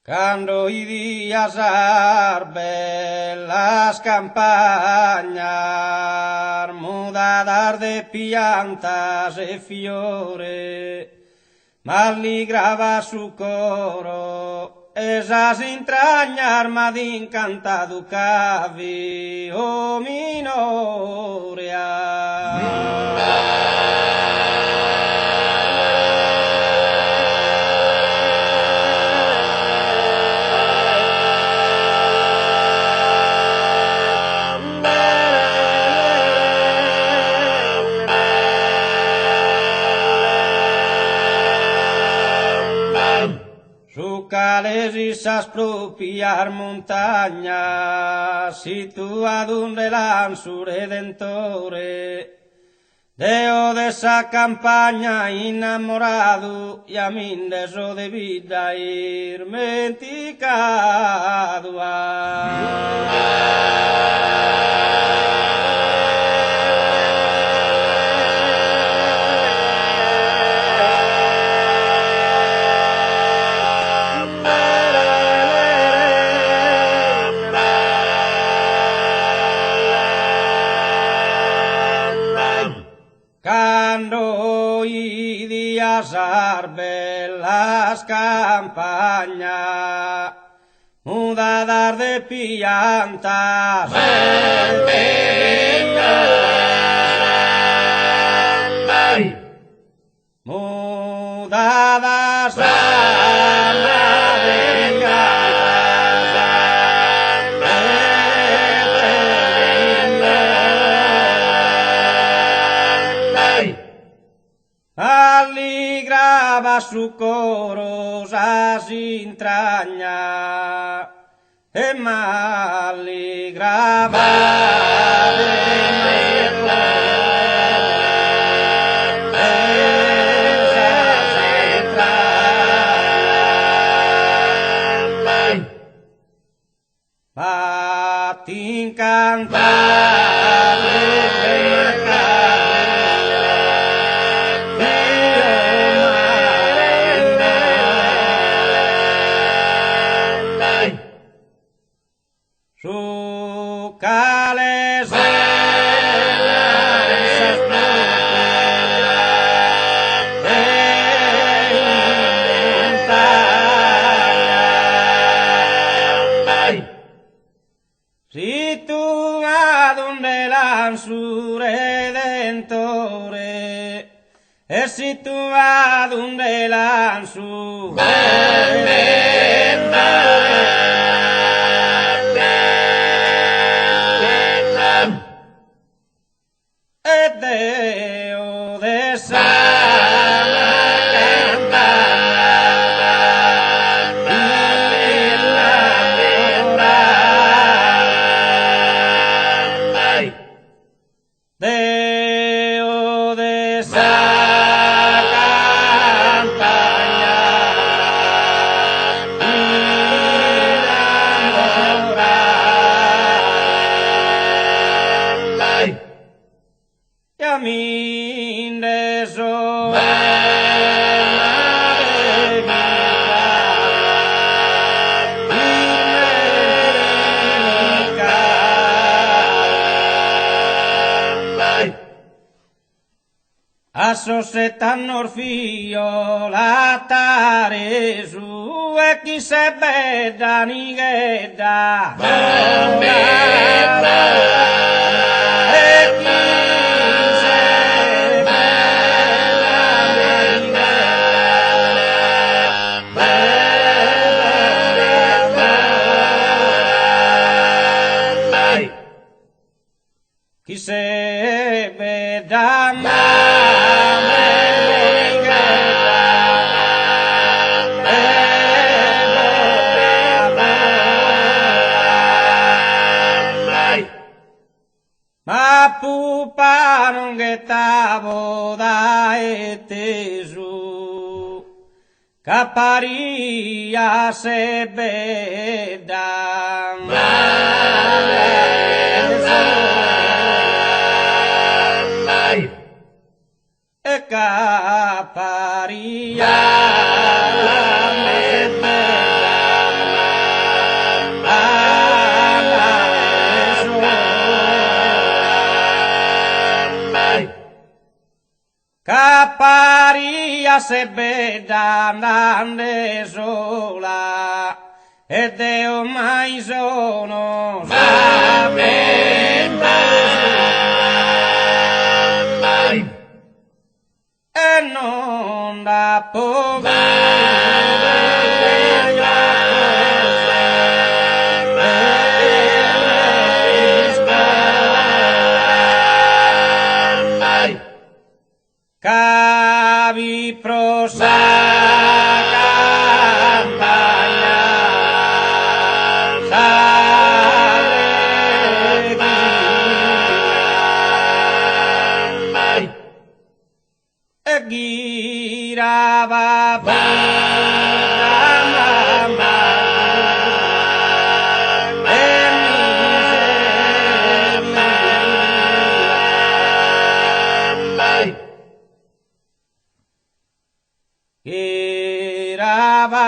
Cando días belas campañas, mudadas de piantas e fiore, m'alligrava su coro, esas intrañas m'ad incantado cavi, o minoria. Su cales y esas propias montañas, situado donde su redentore, deo de esa campaña enamorado, y a mí de eso de vida ir menticado. Cando días belas campañas, mudadas de piantas, mudadas aligrava su coro as intrañas, e m'alligrava su cales situado donde su redentore, es situado donde su deo de esa deo de esa y a mí de eso asosetan orfio la taresu e chi se beda nigeda chi se veda ma pupa non gettavo da e tesu caparia se beda e caparia se beda se bella andando sola, e Dio mai sono Mai. e non da poco cavi prosa campagna Mai. e girava Mai. girava